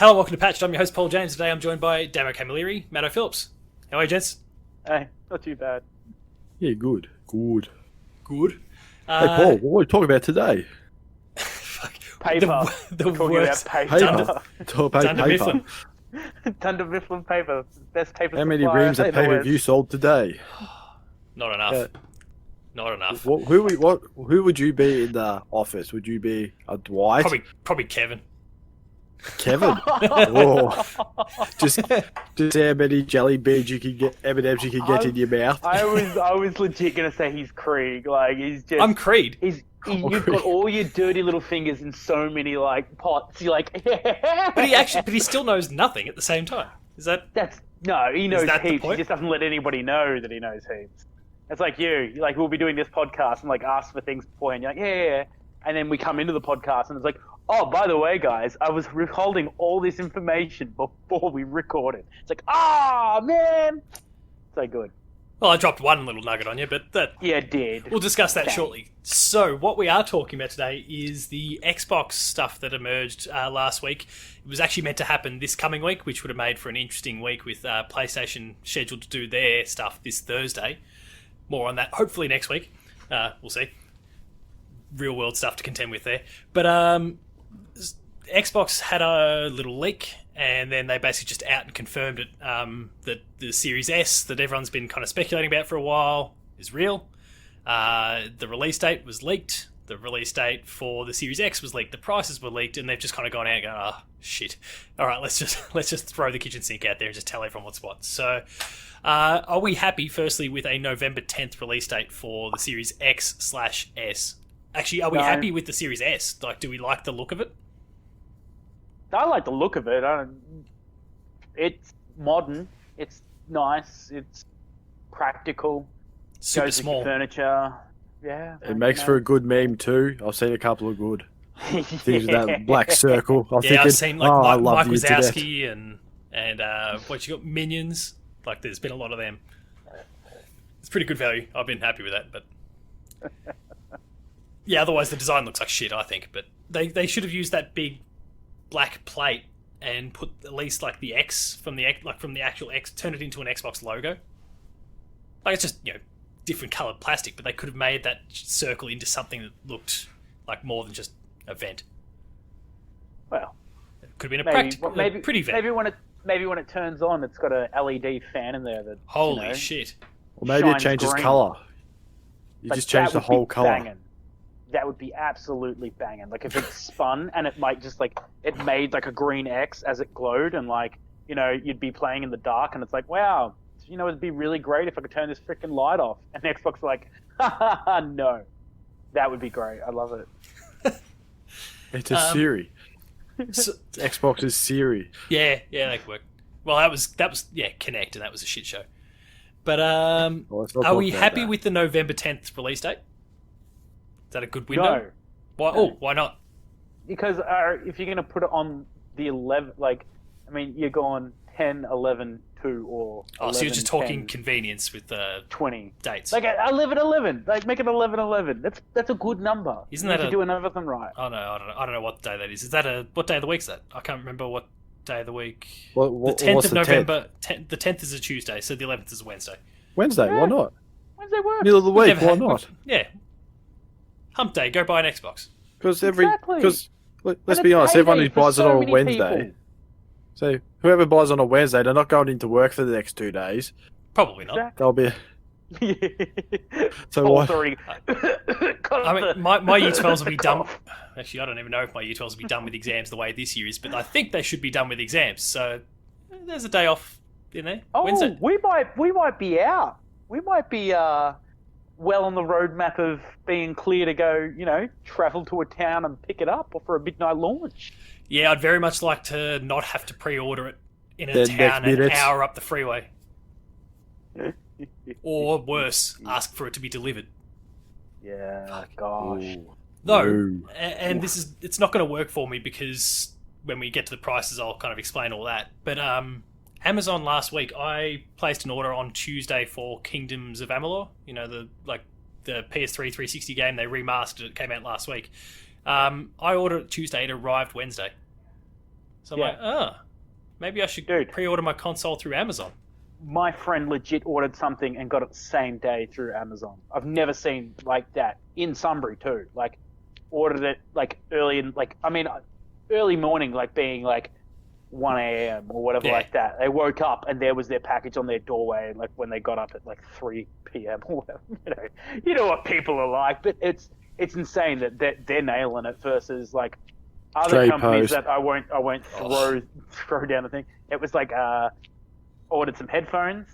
Hello, welcome to Patched. I'm your host, Paul James. Today I'm joined by Damo Camilleri, Matto Phillips. How are you, gents? Hey, not too bad. Yeah, good. Good. Hey, Paul, what are we talking about today? Fuck. Paper. The Talking worst. about paper. Talk about Dunder paper. Mifflin. Dunder Mifflin paper. Best paper How many supplier reams of in the paper have West. you sold today? Not enough. Yeah. Not enough. Who would you be in the office? Would you be a Dwight? Probably Kevin. Kevin? Oh. Just how many jelly beans you can get, M&Ms you can get in your mouth. I was legit gonna say he's Krieg. Like he's just. I'm Creed. You've got all your dirty little fingers in so many like pots. You're like, But he still knows nothing at the same time. Is that? He knows that the heaps. He point? just doesn't let anybody know that he knows heaps. It's like you. Like we'll be doing this podcast and like ask for things before, and you're like, yeah. And then we come into the podcast and it's like, oh, by the way, guys, I was holding all this information before we recorded. It's like, man, so good. Well, I dropped one little nugget on you, but Yeah, it did. we'll discuss that Okay. shortly. So, what we are talking about today is the Xbox stuff that emerged last week. It was actually meant to happen this coming week, which would have made for an interesting week with PlayStation scheduled to do their stuff this Thursday. More on that hopefully next week. We'll see. Real world stuff to contend with there. But Xbox had a little leak, and then they basically just out and confirmed it, that the Series S that everyone's been kind of speculating about for a while is real. The release date was leaked. The release date for the Series X was leaked. The prices were leaked, and they've just kind of gone out and gone, shit. All right, let's just throw the kitchen sink out there and just tell everyone what's what. So, are we happy, firstly, with a November 10th release date for the Series X/S? Actually, are we No. happy with the Series S? Like, do we like the look of it? I like the look of it. It's modern. It's nice. It's practical. Super Goes with small. your furniture. Yeah. It makes for a good meme too. I've seen a couple of good things with that black circle. I'm Yeah, thinking, I've seen like I Mike love the internet. Wazowski and what you got, Minions. Like, there's been a lot of them. It's pretty good value. I've been happy with that, but yeah. Otherwise, the design looks like shit, I think. But they should have used that big black plate and put at least like the X from the actual X, turn it into an Xbox logo. Like, it's just, different coloured plastic, but they could have made that circle into something that looked like more than just a vent. Well, It could have been a pretty vent. Maybe when it turns on, it's got a LED fan in there that. Holy shit. Or maybe it shines changes green. colour. You Like, just change that the would be whole colour. banging. That would be absolutely banging. Like if it spun and it might just like it made like a green X as it glowed, and like you'd be playing in the dark, and it's like, wow, it'd be really great if I could turn this freaking light off. And Xbox like, no, that would be great. I love it. It's a Siri. So, Xbox is Siri. yeah, that could work. Well, that was Connect, and that was a shit show. But Well, let's not are talk we about happy that. with the November 10th release date? Is that a good window? No, Why? No. Oh, why not? because if you're gonna put it on the 11, you're going 10, 11, 2, or 11, Oh, so you're just talking 10, convenience with 20. dates. Like 11, 11. Like make it 11, 11. That's a good number. Isn't You that need a- to do another thing right? Oh no, I don't know what day that is. Is that what day of the week is that? I can't remember what day of the week. What, The 10th what's of the November. The 10th is a Tuesday, so the 11th is a Wednesday. 10th? Wednesday, Yeah. why not? Wednesday work. Middle of the week, Never why had- not? Yeah. Hump day. Go buy an Xbox. Because Exactly. let's And be it's honest, everyone who payday for buys it so on a many Wednesday. people. So whoever buys on a Wednesday, they're not going into work for the next 2 days. Probably not. Exactly. They'll be. So Paul's what? already- I mean, my year 12s will be done. Actually, I don't even know if my year 12s will be done with exams the way this year is, but I think they should be done with exams. So there's a day off in there. Oh, Wednesday. we might be out. We might be well on the roadmap of being clear to go, travel to a town and pick it up, or for a midnight launch. Yeah, I'd very much like to not have to pre-order it in a The town next an minute. hour up the freeway. Or worse, ask for it to be delivered. Yeah, gosh. Ooh. No, Ooh. and it's not going to work for me because when we get to the prices, I'll kind of explain all that. But Amazon last week, I placed an order on Tuesday for Kingdoms of Amalur. The PS3 360 game. They remastered it. Came out last week. I ordered it Tuesday. It arrived Wednesday. So I'm Yeah. like, maybe I should Dude. pre-order my console through Amazon. My friend legit ordered something and got it the same day through Amazon. I've never seen like that in Sunbury too. Like, ordered it like early morning, like being like 1 a.m. or whatever like that. They woke up and there was their package on their doorway, like when they got up at like 3 p.m. or whatever. You know what people are like, but it's insane that they're nailing it versus like other Straight companies post. that I won't throw down the thing. It was like ordered some headphones,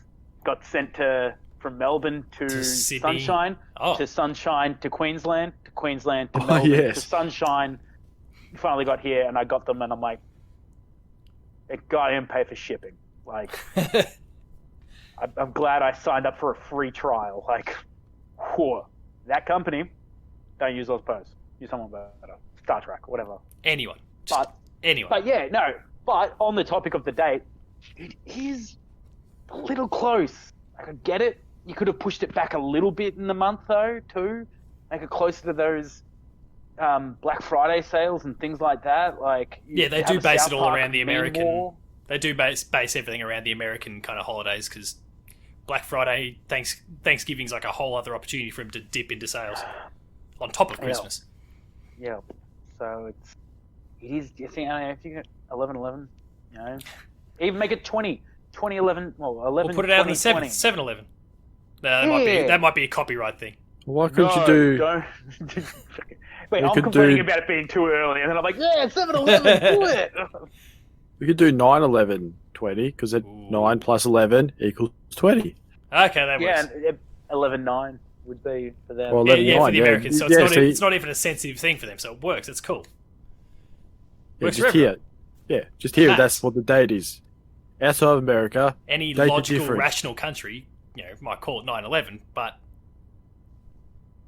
got sent from Melbourne to Sydney. Sunshine, to Sunshine to Queensland to Melbourne to Sunshine. Finally got here and I got them and I'm like, it got him pay for shipping. Like, I'm glad I signed up for a free trial. Like, whew, that company, don't use those posts. Use someone better. Star Trek, whatever. Anyone. Anyone. But yeah, no. But on the topic of the date, it is a little close. I could get it. You could have pushed it back a little bit in the month though, too. Make it closer to those Black Friday sales and things like that. Like, yeah, they do base it all around the American. War. They do base everything around the American kind of holidays because Black Friday, Thanksgiving's like a whole other opportunity for them to dip into sales on top of Christmas. Yeah. So it is. You think, I don't know, if you get 11/11, you know, even make it 20/11. Well, 11. We'll put it out on the 7/11. That might be a copyright thing. Why couldn't you do? Don't. Wait, We I'm could complaining do- about it being too early, and then I'm like, yeah, 7/11, do it. We could do 9/11 20 because 9 plus 11 equals 20. Okay, that Yeah, works. and 11/9 would be for them. Well, Yeah, for the 11/9, Americans. So yeah, it's not even a sensitive thing for them. So it works. It's cool. Works for just here. everyone. Yeah, just here. Nice. That's what the date is. Outside of America, Any dates are logical, different. rational country, might call it 9/11, but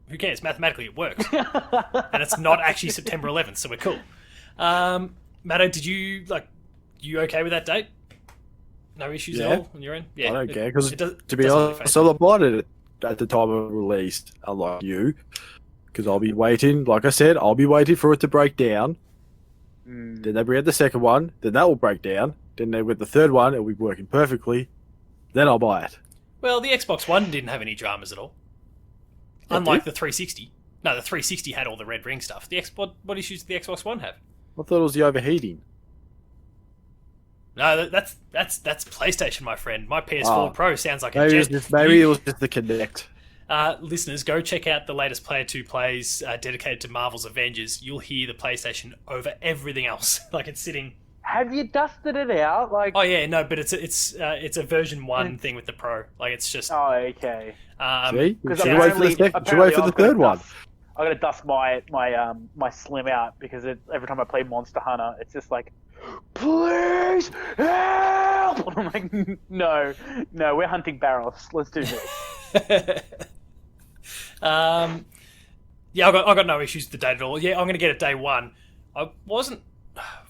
who cares? Mathematically, it works, and it's not actually September 11th, so we're cool. Matto, did you okay with that date? No issues at all on your end? Yeah, I don't care because, it does- to be doesn't really honest, phase I bought it at the time of release, unlike you, because I'll be waiting. Like I said, I'll be waiting for it to break down. Then they bring out the second one, then that will break down. Then they with the third one, it'll be working perfectly. Then I'll buy it. Well, the Xbox One didn't have any dramas at all. It Unlike did? the 360. No, the 360 had all the red ring stuff. What issues did the Xbox One have? I thought it was the overheating. No, that's PlayStation, my friend. My PS4 Oh. Pro sounds like Maybe a it was jet. just, maybe it was just the Kinect. Listeners, go check out the latest Player 2 plays dedicated to Marvel's Avengers. You'll hear the PlayStation over everything else. Like it's sitting. Have you dusted it out? Like, Oh yeah, no, but it's a version 1 thing with the Pro. Like it's just. oh, okay. See? Because Should we wait for the second? Should we wait for the third one? I'm gonna dust my Slim out because every time I play Monster Hunter, it's just like, please help! And I'm like, no, we're hunting barrels. Let's do this. Yeah, I got no issues with the date at all. Yeah, I'm going to get it day one. I wasn't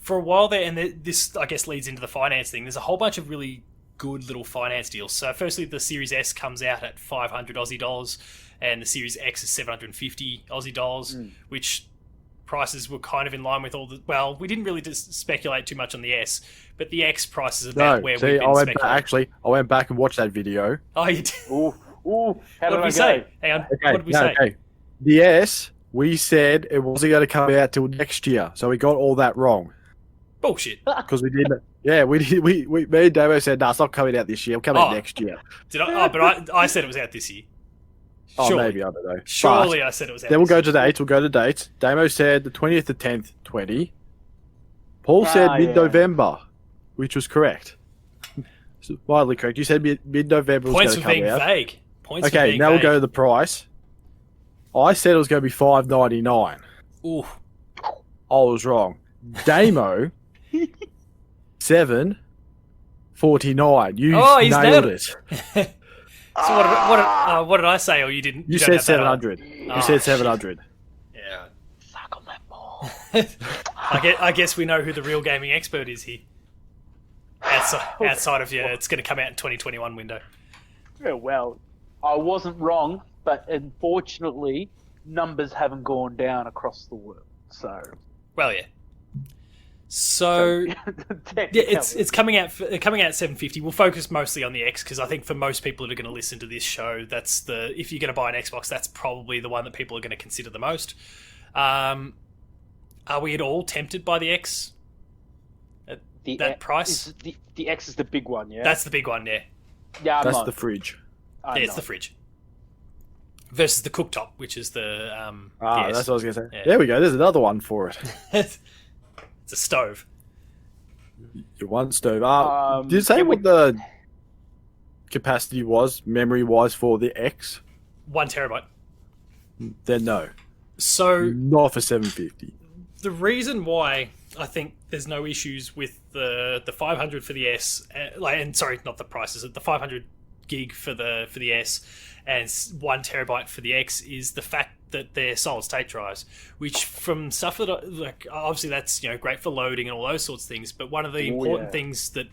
for a while there, and this I guess leads into the finance thing. There's a whole bunch of really good little finance deals. So firstly, the Series S comes out at 500 Aussie dollars, and the Series X is 750 Aussie dollars, which prices were kind of in line with all the. Well, we didn't really just speculate too much on the S, but the X price is about No, where we've see, been I went speculating. I went back and watched that video. Oh, you did. Ooh, how What did we say? Hang on. Okay, What did we no, say? okay. The S, we said it wasn't going to come out till next year, so we got all that wrong Bullshit. because we didn't. Yeah, we did. Me and Damo said, "No, it's not coming out this year. It'll come out Oh. next year." Did I? Oh, but I said it was out this year. Oh, Surely. maybe I don't know. Surely I said it was out. But then we'll this go to dates. We'll go to dates. Damo said the 20th to 10th, 20. Paul said Ah, mid-November, which was correct. So, wildly correct. You said mid-November was Points going for to being come out. vague. Points for Okay, being now we'll vague. go to the price. I said it was going to be $5.99. Ooh. I was wrong. Damo, $7.49. You He's nailed nailed it. So what did I say? Or you didn't? You don't said have that on? 700. Oh, You said shit. 700. Yeah. Suck on that ball. I guess we know who the real gaming expert is here. Outside of it's going to come out in 2021 window. Yeah, well, I wasn't wrong, but unfortunately, numbers haven't gone down across the world. So, Well, yeah. So yeah, it's Technically. coming out at 750. We'll focus mostly on the X because I think for most people that are going to listen to this show, that's if you're going to buy an Xbox, that's probably the one that people are going to consider the most. Are we at all tempted by the X at that price? The X is the big one, yeah. That's the big one, yeah. Yeah, That's the fridge. It's the fridge versus the cooktop, which is the That's what I was gonna say. Yeah. There we go. There's another one for it. It's a stove. Your one stove. Did you say it what would- the capacity was, memory-wise, for the X? 1 terabyte. Then no, So not for 750. the reason why I think there's no issues with the 500 for the S, and sorry, not the prices, the 500 gig for the S and 1 terabyte for the X is the fact that they're solid state drives, which from stuff that like obviously that's great for loading and all those sorts of things, but one of the important things that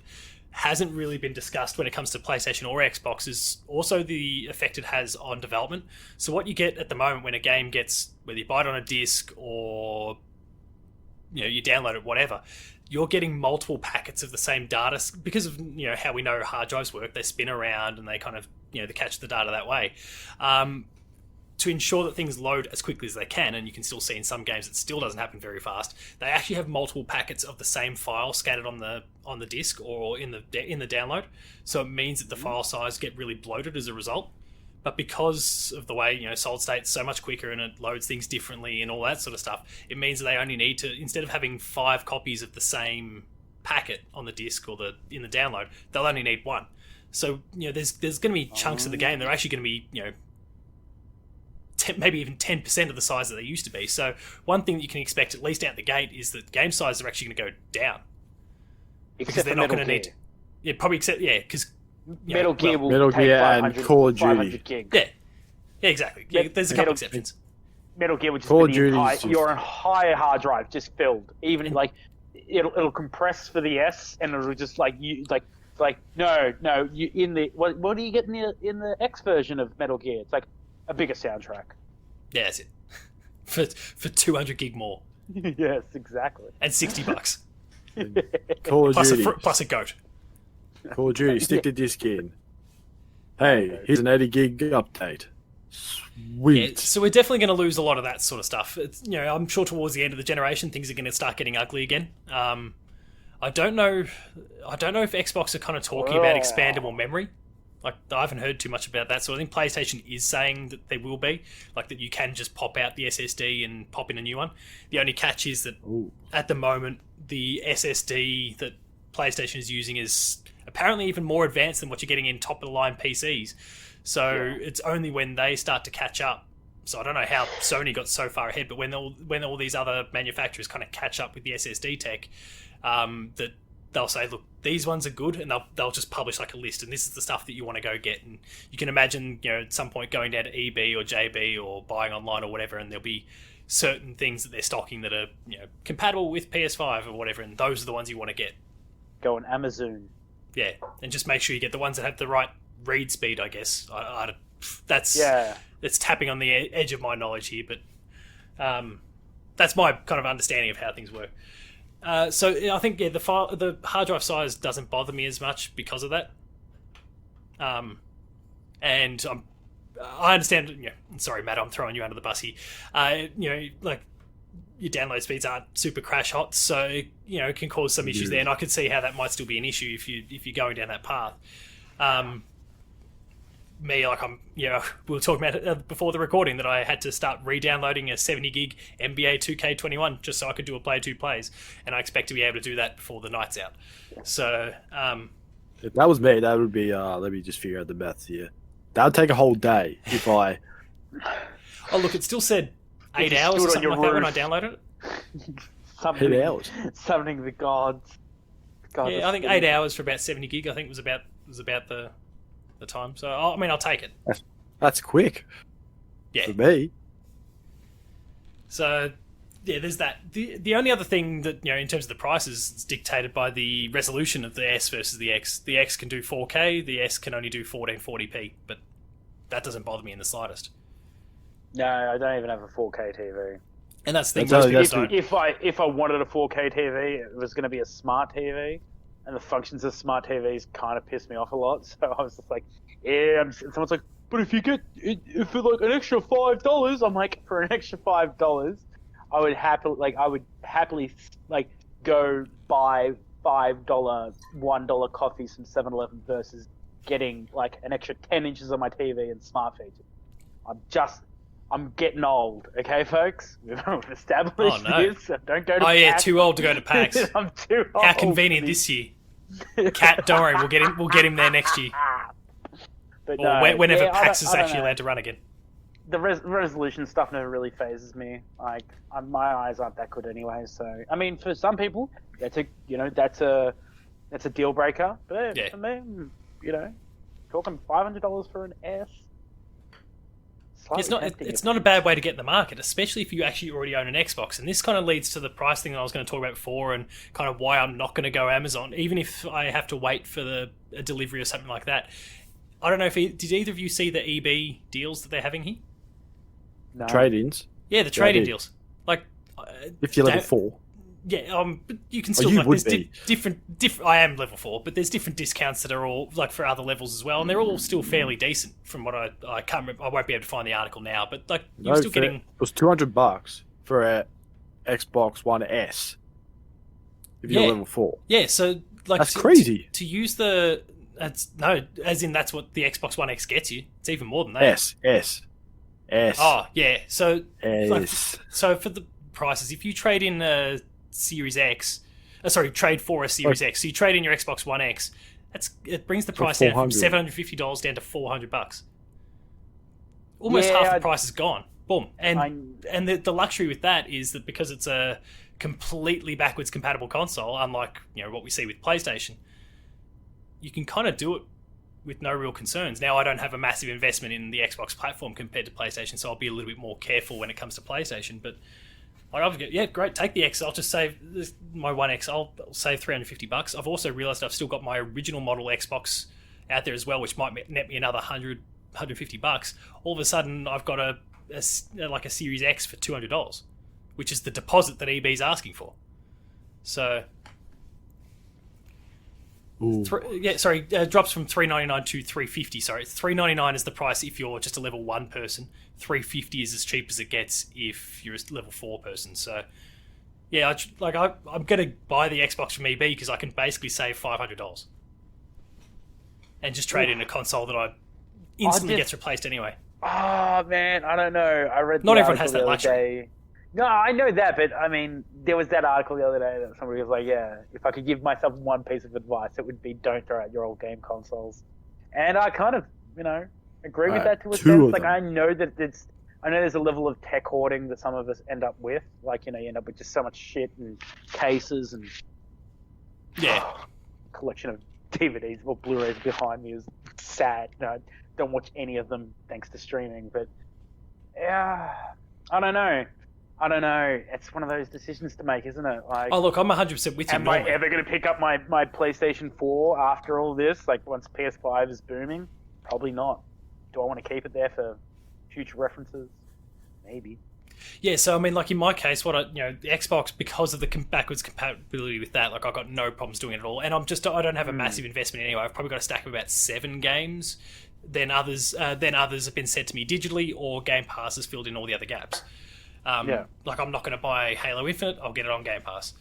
hasn't really been discussed when it comes to PlayStation or Xbox is also the effect it has on development. So what you get at the moment when a game gets, whether you buy it on a disc or you download it, whatever, you're getting multiple packets of the same data because of how we know hard drives work. They spin around and they kind of they catch the data that way. To ensure that things load as quickly as they can, and you can still see in some games it still doesn't happen very fast, they actually have multiple packets of the same file scattered on the disc or in the download. So it means that the file size get really bloated as a result. But because of the way solid state's so much quicker and it loads things differently and all that sort of stuff, it means that they only need to, instead of having 5 copies of the same packet on the disc or in the download, they'll only need 1. So there's going to be chunks of the game that are actually going to be maybe even 10% of the size that they used to be. So one thing that you can expect at least out the gate is that game sizes are actually going to go down because they're not going to need. Yeah, probably except because Metal Gear will Metal take Gear 500, and Call of Duty. 500 gig. Yeah, exactly. Yeah, there's a couple exceptions. Metal Gear would just Call of be Duty your entire hard drive just filled. Even like it'll compress for the S, and it'll just no you in the what do you get in the X version of Metal Gear? It's like a bigger soundtrack. Yeah, that's it. For 200 gig more Yes, exactly. and $60 Call of Duty. plus a goat. Call of Duty. Stick the disc in. Hey, here's an 80 gig update. Sweet. Yeah, so we're definitely going to lose a lot of that sort of stuff. It's, I'm sure towards the end of the generation things are going to start getting ugly again. I don't know if Xbox are kind of talking about expandable memory. Like, I haven't heard too much about that. So I think PlayStation is saying that there will be, like that you can just pop out the SSD and pop in a new one. The only catch is that at the moment the SSD that PlayStation is using is apparently even more advanced than what you're getting in top of the line PCs. So it's only when they start to catch up. So I don't know how Sony got so far ahead, but when all these other manufacturers kind of catch up with the SSD tech, that they'll say, look, these ones are good, and they'll just publish like a list, and this is the stuff that you want to go get. And you can imagine, at some point going down to EB or JB or buying online or whatever, and there'll be certain things that they're stocking that are compatible with PS5 or whatever, and those are the ones you want to get. Go on Amazon. Yeah, and just make sure you get the ones that have the right read speed, I guess. That's tapping on the edge of my knowledge here, but that's my kind of understanding of how things work. So I think the hard drive size doesn't bother me as much because of that. And I understand. Sorry, Matt, I'm throwing you under the bus here. Like your download speeds aren't super crash hot, so it can cause some issues there. And I could see how that might still be an issue if you're going down that path. Me, like we were talking about it before the recording that I had to start re-downloading a 70 gig NBA 2K21 just so I could do a play 2 plays, and I expect to be able to do that before the night's out. So if that was me, that would be let me just figure out the maths here. That would take a whole day if I. Oh look, it still said 8 hours or something like that when I downloaded it. 8 hours. Summoning the gods. Yeah, I think 8 hours for about 70 gig. I think was about the time. So I'll take it. That's quick. Yeah. For me. So yeah, there's that. The only other thing that in terms of the prices, it's dictated by the resolution of the S versus the X. The X can do 4K. The S can only do 1440p, but that doesn't bother me in the slightest. No, I don't even have a 4K TV. And that's the thing. That's Most only- people that's don't. If I wanted a 4K TV, it was going to be a smart TV, and the functions of smart TVs kind of pissed me off a lot. So I was just like, yeah. And someone's like, but if you get if for like an extra $5, I'm like, for an extra $5, I would happily like go buy $5 $1 coffees from 7-Eleven versus getting like an extra 10 inches on my TV and smart features. I'm getting old, okay, folks? We've established this. So don't go to PAX. Too old to go to PAX. I'm too old. How convenient this year. Cat, don't worry, we'll get him there next year. But Or whenever PAX is actually allowed to run again. The resolution stuff never really phases me. Like, my eyes aren't that good anyway. So, I mean, for some people, that's a deal breaker. But Yeah. for me, talking $500 for an S. It's not a bad way to get in the market, especially if you actually already own an Xbox. And this kind of leads to the price thing that I was going to talk about before, and kind of why I'm not going to go Amazon, even if I have to wait for a delivery or something like that. I don't know did either of you see the EB deals that they're having here? No. Trade-ins. Yeah, the trading deals. Like, If you're level 4. Yeah, but you can still you like would there's be. different. I am level 4, but there's different discounts that are all like for other levels as well, and they're all still fairly decent. From what I can't remember, I won't be able to find the article now, but like you're still getting. It was $200 for a Xbox One S. If you're level 4. Yeah, so like That's crazy. To use the that's what the Xbox One X gets you. It's even more than that. S. Oh yeah, so S. so for the prices, if you trade in a Series X, trade for a Series X. So you trade in your Xbox One X. It brings the price down from $750 down to $400. Almost half the price is gone. Boom. And the luxury with that is that because it's a completely backwards compatible console, unlike what we see with PlayStation, you can kind of do it with no real concerns. Now I don't have a massive investment in the Xbox platform compared to PlayStation, so I'll be a little bit more careful when it comes to PlayStation. But great, take the X. I'll just save my One X. I'll save $350. I've also realised I've still got my original model Xbox out there as well, which might net me another $150. All of a sudden, I've got a Series X for $200, which is the deposit that EB's asking for. So, drops from $399 to $350. Sorry, $399 is the price if you're just a level 1 person. $350 is as cheap as it gets if you're a level 4 person. So, yeah, I'm going to buy the Xbox from EB because I can basically save $500 and just trade in a console that I instantly gets replaced anyway. Oh man, I don't know. I read. Not everyone has that luxury. No, I know that, but I mean, there was that article the other day that somebody was like, "Yeah, if I could give myself one piece of advice, it would be don't throw out your old game consoles." And I kind of, agree with that to a sense. Like, I know there's a level of tech hoarding that some of us end up with. Like, you end up with just so much shit and cases and collection of DVDs or Blu-rays behind me is sad. I don't watch any of them thanks to streaming, but yeah, I don't know. It's one of those decisions to make, isn't it? Like, oh look, I'm 100% with you. Am I ever going to pick up my PlayStation 4 after all this? Like, once PS5 is booming? Probably not. Do I want to keep it there for future references? Maybe. Yeah, so I mean, like in my case, the Xbox, because of the backwards compatibility with that, like I've got no problems doing it at all, and I don't have a massive investment anyway. I've probably got a stack of about 7 games. Then others have been sent to me digitally, or Game Pass has filled in all the other gaps. Like I'm not going to buy Halo Infinite, I'll get it on Game Pass.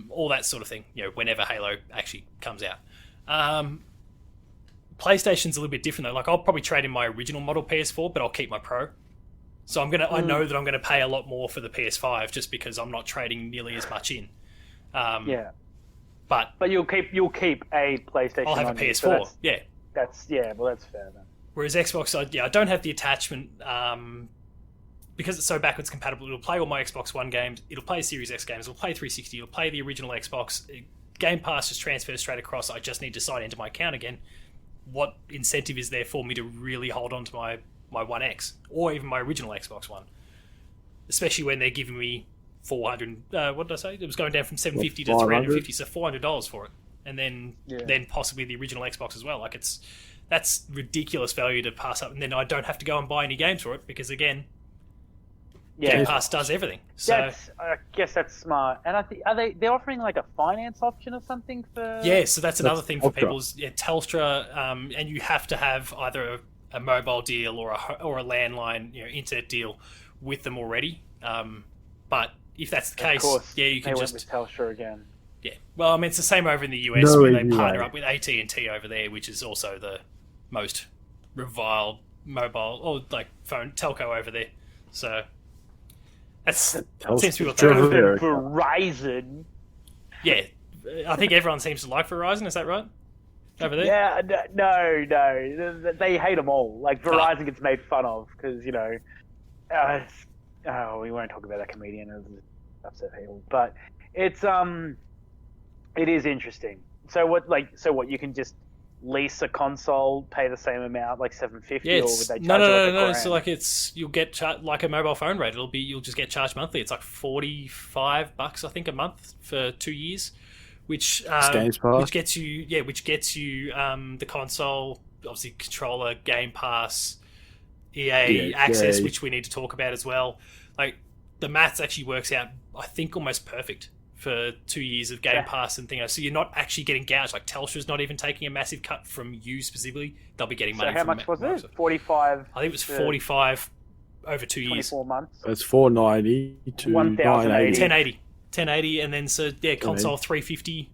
All that sort of thing, whenever Halo actually comes out. PlayStation's a little bit different though. Like I'll probably trade in my original model PS4, but I'll keep my Pro. So I know that I'm gonna pay a lot more for the PS5 just because I'm not trading nearly as much in. But you'll keep a PlayStation. I'll have a PS4. That's fair then. Whereas Xbox, I don't have the attachment because it's so backwards compatible. It'll play all my Xbox One games. It'll play Series X games. It'll play 360. It'll play the original Xbox. Game Pass just transfers straight across. I just need to sign into my account again. What incentive is there for me to really hold on to my One X or even my original Xbox One? Especially when they're giving me $400. What did I say? It was going down from $750 to $350, so $400 for it, and then possibly the original Xbox as well. Like that's ridiculous value to pass up, and then I don't have to go and buy any games for it because again, Yeah. Game Pass does everything. So I guess that's smart. And I think they're offering like a finance option or something for. yeah, so that's another thing for Telstra. people's Telstra, and you have to have either a mobile deal or a landline, internet deal with them already. But if that's the case, Of course, yeah, you can they just went with Telstra again. yeah. Well, I mean, it's the same over in the US No where they way. partner up with AT&T over there, which is also the most reviled mobile or like phone telco over there. So that seems to be what they're Telstra. doing. Verizon. Yeah, I think everyone seems to like Verizon. Is that right? Over there? Yeah, no. They hate them all. Like, Verizon gets made fun of because, we won't talk about that comedian as upset people. But it is interesting. So what, you can just lease a console, pay the same amount, like $750, Yeah, or would they charge no. $1,000? So like you'll get like a mobile phone rate. You'll just get charged monthly. It's like $45, I think, a month for 2 years, which Games Pass. which gets you the console, obviously controller, Game Pass, EA access, which we need to talk about as well. Like the maths actually works out, I think, almost perfect for 2 years of Game Pass and things. So you're not actually getting gouged. Like Telstra's not even taking a massive cut from you specifically. They'll be getting money. So how from much was Microsoft. it? 45. I think it was 45 over 2 years. 24 months. It's $490 to 1,080. 980. 1080, and then so yeah, console 350.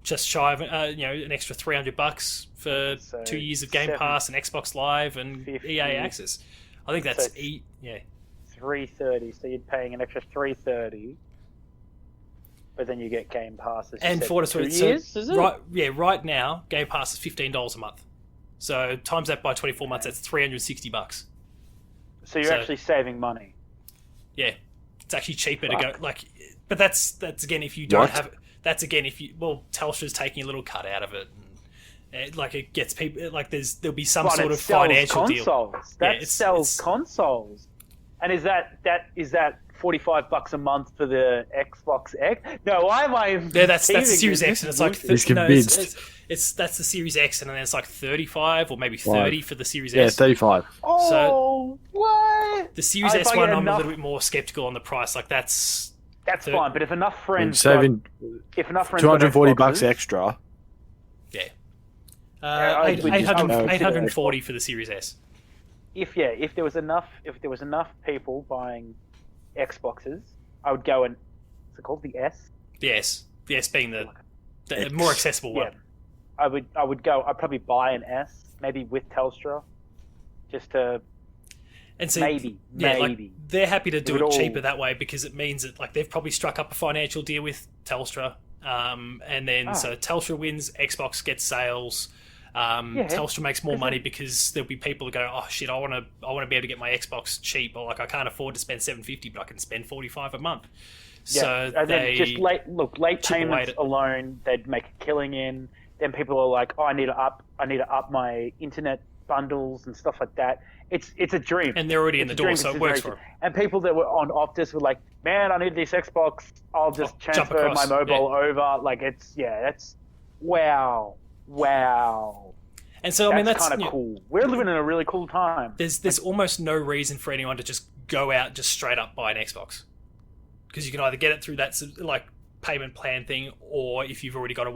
Just shy of an extra $300 for So 2 years of Game Pass and Xbox Live and 50. EA access. I think that's So yeah. $330. So you're paying an extra $330. But then you get Game Pass. And for what it's 2 worth, years, is it? right now, Game Pass is $15 a month. So times that by 24 months, that's $360. So you're actually saving money. Yeah, it's actually cheaper to go but that's again if you don't What? have. That's again if you Telstra's taking a little cut out of it. And, it gets people there'll be some But sort it of sells financial consoles. deal. That Yeah, sells consoles. And is that $45 a month for the Xbox X? No, why am I? Yeah, that's the Series X, and it's like He's convinced. that's the Series X, and then it's like 35 or maybe 30 for the Series Yeah, S. 35. Oh, what? The Series If S I one, get I'm a enough- little bit more skeptical on the price. Like that's fine. But if enough friends, Saving if enough friends, $240 got Xboxes, extra. yeah, I would just- 840 for the Series S. If there was enough people buying Xboxes, I would go and what's it called, the S? The S being the more accessible one. Yeah, I'd probably buy an S, maybe with Telstra, just to And so, maybe. they're happy to do it it all- cheaper that way because it means that they've probably struck up a financial deal with Telstra, and then so Telstra wins, Xbox gets sales. Telstra makes more money because there'll be people who go, oh shit, I want to be able to get my Xbox cheap, or I can't afford to spend $750, but I can spend $45 a month. Yeah. So and then just late chip away payments at it. alone, they'd make a killing in. Then people are like, oh, I need to up my internet bundles and stuff like that. It's a dream. And they're already in the door, so it works for them. And people that were on Optus were like, man, I need this Xbox. I'll just jump transfer across. my mobile over. Like that's wow. And so I mean that's kind of cool. We're living in a really cool time. There's almost no reason for anyone to just go out just straight up buy an Xbox, because you can either get it through that payment plan thing, or if you've already got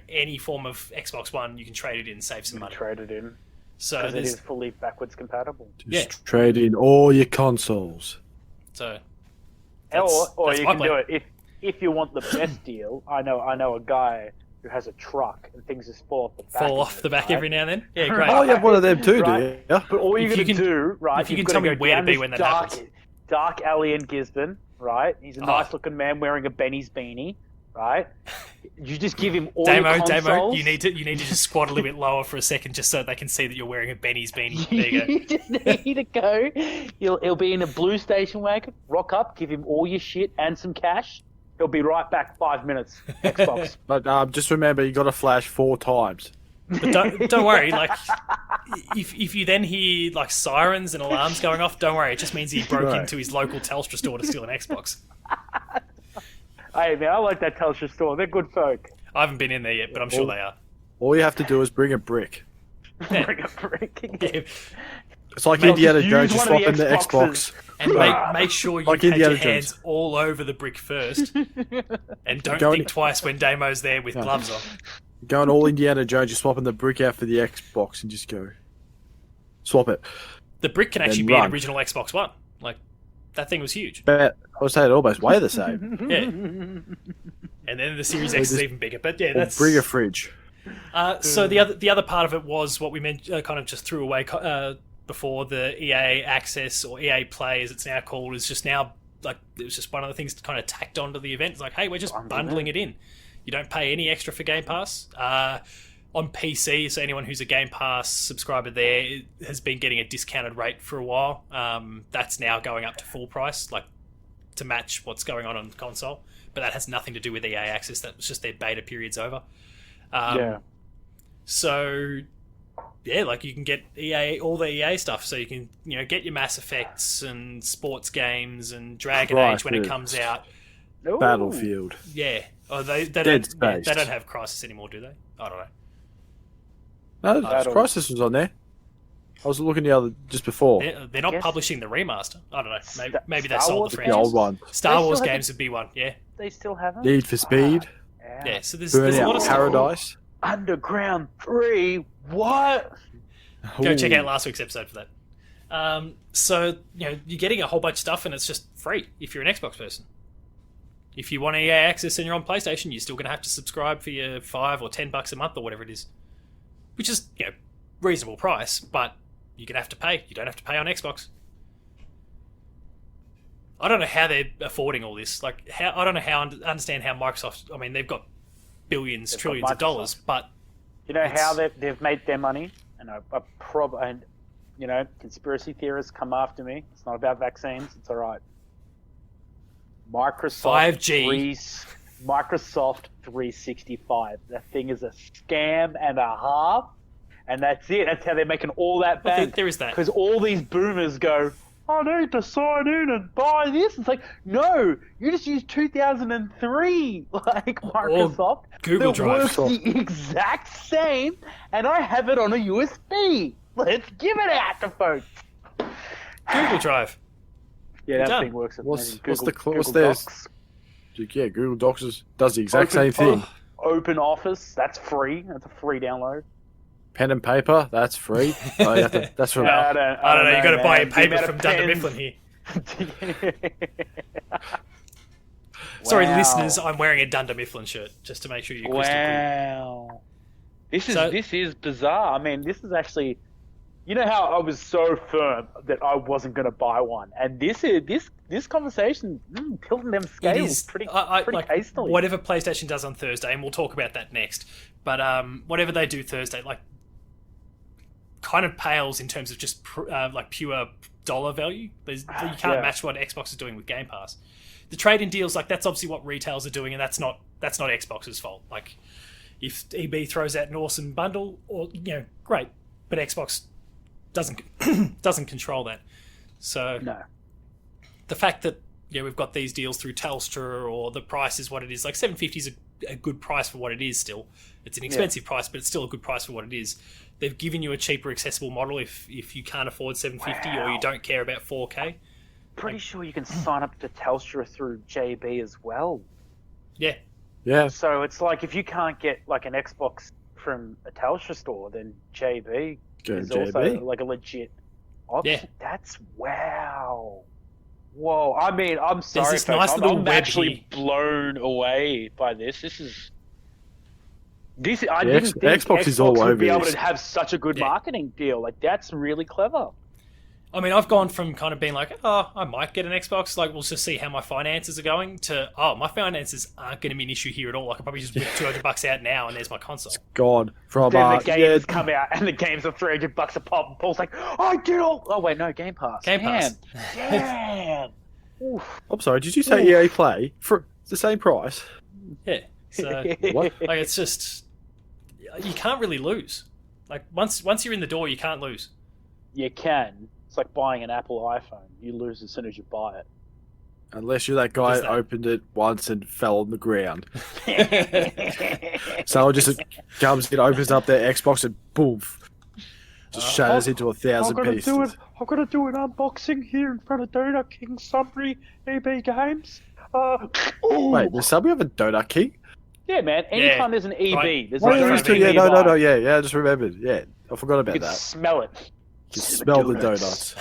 any form of Xbox One, you can trade it in and save some money. Trade it in. So Because it is fully backwards compatible. Just trade in all your consoles. So Or that's you my can plan. do it if you want the best deal. I know a guy who has a truck and things just fall off the back. Every now and then. Yeah, great. Oh, you have one of them too, Right. do you? But all you're If you going to can- do, right? if you you've can gotta tell me go where to down be this when that happens. dark alley in Gisborne, right? He's a nice-looking man wearing a Benny's beanie, right? You just give him all your consoles. Damo, you need to just squat a little bit lower for a second, just so they can see that you're wearing a Benny's beanie. There you go. You just need to go. He'll be in a blue station wagon. Rock up, give him all your shit and some cash. He'll be right back 5 minutes. Xbox. But just remember, you got to flash 4 times. But don't worry. If you then hear sirens and alarms going off, don't worry. It just means he broke into his local Telstra store to steal an Xbox. Hey man, I like that Telstra store. They're good folk. I haven't been in there yet, but I'm sure they are. All you have to do is bring a brick. Bring a brick. Yeah. It's like Mate, Indiana just Jones use just one of swapping the the Xboxes. Xbox. And make sure you Like had your Indiana hands Jones. all over the brick first. And don't Going- think twice when Damo's there with gloves on. Going all Indiana Jones, you're swapping the brick out for the Xbox and just go. Swap it. The brick can Then actually be an run. original Xbox One. Like, that thing was huge. But I would say it almost weigh the same. Yeah. And then the Series X is even bigger. But yeah, Or that's... bring a fridge. So the other part of it was what we kind of just threw away before, the EA Access or EA Play as it's now called, is just now like it was just one of the things kind of tacked onto the event. It's like, hey, we're just bundling it in. You don't pay any extra for Game Pass. On PC, so anyone who's a Game Pass subscriber there has been getting a discounted rate for a while. That's now going up to full price, like to match what's going on console. But that has nothing to do with EA Access. That was just their beta period's over. So yeah, like you can get all the EA stuff. So you can get your Mass Effects and sports games and Dragon Age when it comes out. Ooh. Battlefield. Yeah. Oh, they Dead don't Space. they don't have Crysis anymore, do they? I don't know. No, Battle- Crysis was on there. I was looking just before. They're not Yes. publishing the remaster. I don't know. Maybe they Star sold Wars the The franchise. old one. Star They Wars still have games would be one. Yeah. They still haven't. Need for Speed. Yeah. So there's a lot Burnout of stuff. Paradise. Underground 3. What? Go check Ooh. out last week's episode for that. So you're getting a whole bunch of stuff, and it's just free if you're an Xbox person. If you want EA Access and you're on PlayStation, you're still going to have to subscribe for your $5 or $10 a month or whatever it is, which is reasonable price, but you're going to have to pay. You don't have to pay on Xbox. I don't know how they're affording all this. Like, I don't know understand how Microsoft. I mean, they've got billions, They've got trillions of dollars, Microsoft. but You know It's- how they've made their money? And conspiracy theorists come after me. It's not about vaccines. It's all right. Microsoft 5G. Microsoft 365. That thing is a scam and a half, and that's it. That's how they're making all that well, bank. there is that. Because all these boomers go, I need to sign in and buy this. It's like, no, you just use 2003, like Microsoft. Google that Drive. works the exact same, and I have it on a USB. Let's give it out to folks. Google Drive. Yeah, that Done. thing works. What's amazing. the Google what's their- Docs. Yeah, Google Docs does the exact Open- same thing. Open Office, that's free. That's a free download. Pen and paper, that's free. Oh, you have to, that's from. I don't know. You got to buy a man. The paper amount from of Dunder pens- Mifflin here. Sorry, Wow. listeners, I'm wearing a Dunder Mifflin shirt just to make sure you're crystal clear. Wow. This So- is bizarre. I mean, this is actually, you know how I was so firm that I wasn't going to buy one, and this conversation tilting them It scales is pretty like hastily. whatever PlayStation does on Thursday, and we'll talk about that next. But whatever they do Thursday, like, kind of pales in terms of just like pure dollar value. You can't Yeah. match what Xbox is doing with Game Pass. The trade-in deals, like, that's obviously what retailers are doing, and that's not Xbox's fault. Like, if EB throws out an awesome bundle, or great, but Xbox doesn't control that. So No. the fact that we've got these deals through Telstra, or the price is what it is. Like, $750 is a good price for what it is. Still, it's an expensive price, but it's still a good price for what it is. They've given you a cheaper, accessible model if you can't afford $750 or you don't care about 4K. Pretty sure you can sign up to Telstra through JB as well. Yeah, Yeah, So it's like if you can't get like an Xbox from a Telstra store, then JB go is JB. also like a legit option. Yeah. That's wow. Whoa. I mean, I'm sorry, this folks. nice little I'm web actually here. blown away by this. I Yeah, didn't think Xbox is all would over be able this. to have such a good Yeah. marketing deal. Like, that's really clever. I mean, I've gone from kind of being like, oh, I might get an Xbox, like, we'll just see how my finances are going, to, oh, my finances aren't going to be an issue here at all. I could probably just whip $200 out now and there's my console. Gone from Then the games come out and the games are $300 a pop, and Paul's like, I did all. Oh wait, no, Game Pass. Game Pass. Damn. Oof. I'm sorry, did you say EA Play for the same price? Yeah. So, What? like, it's just, you can't really lose. Like, once you're in the door, you can't lose. You can. It's like buying an Apple iPhone. You lose as soon as you buy Unless you're that guy Does that that- opened it once and fell on the ground. it. Someone just comes in, opens up their Xbox and boom. just shatters into 1,000 pieces. I'm gonna do an unboxing here in front of Donut King Sunbury EB Games. Wait, does somebody have a Donut King? Yeah, man. Anytime there's an EB, Right. there's Right, a there Donut is Used to, King yeah, no, nearby. yeah, I just remembered. Yeah, I forgot about You can that. smell it. You smell the donuts.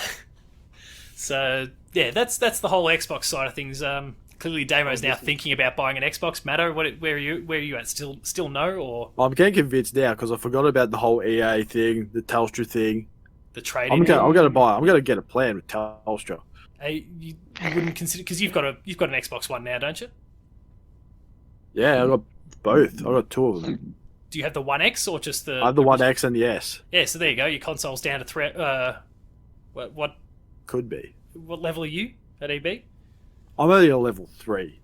So yeah, that's the whole Xbox side of things. Clearly, Damo's now thinking about buying an Xbox. Matto, where are you at? Still no, or I'm getting convinced now because I forgot about the whole EA thing, the Telstra thing. the trade? I'm gonna get a plan with Telstra. You wouldn't consider, because you've got an Xbox One now, don't you? Yeah, I got both. I got two of them. Do you have the One X or just the? I have the One X and the S. Yeah, so there you go. Your console's down to three. What Could be. level are you at EB? I'm only at level 3.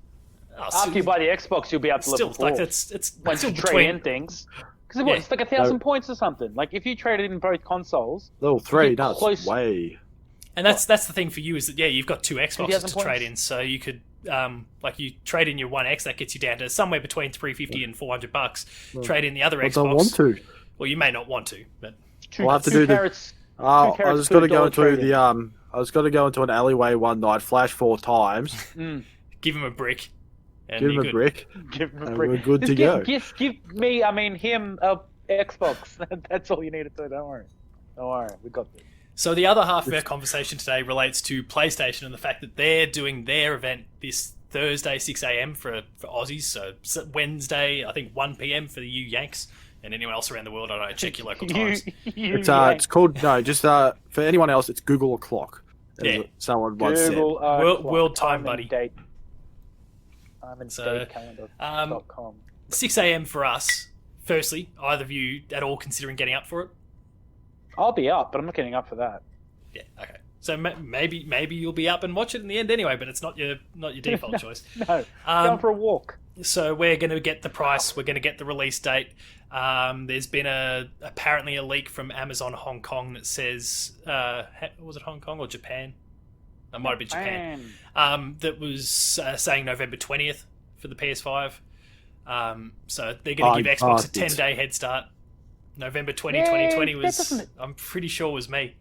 Oh, After you buy the Xbox, you'll be up to still level 4. like it's Once still you trade between. in things. Because Yeah. it's like 1,000 points or something. Like, if you traded in both consoles... Level 3, You're no, close. it's way. And that's the thing for you, is that you've got two Xboxes 2,000 to points. trade in, so you could like you trade in your One X, that gets you down to somewhere between $350 and $400. Trade in the other But I Xbox. want to. Well, you may not want to, but I'll have to do the. carrots. I carrots, was going to go $2 into trade-in. the I was going to go into an alleyway one night, flash 4 times, give him a brick. And give him you're a good. brick, Give him a and break. we're good to Just go. give me, him a Xbox. That's all you need to do. Don't worry. We got this. So the other half of our conversation today relates to PlayStation and the fact that they're doing their event this Thursday 6 a.m. for Aussies. So Wednesday, I think 1 p.m. for the Yanks and anyone else around the world. I don't know. Check your local times. It's called for anyone else, it's Google o'clock. As Yeah. someone once said. Google World time, buddy. I'm in So, datecalendar.com. 6 a.m. for us. Firstly, either of you at all considering getting up for it? I'll be up, but I'm not getting up for that. Yeah. Okay. So maybe you'll be up and watch it in the end anyway, but it's not your default choice. No, going for a walk. So we're going to get the price. We're going to get the release date. There's been apparently a leak from Amazon Hong Kong that says, was it Hong Kong or Japan? It might have been Japan. That was saying November 20th for the PS5. So they're going to give Xbox a 10-day head start. November 2020 was, I'm pretty sure, was me.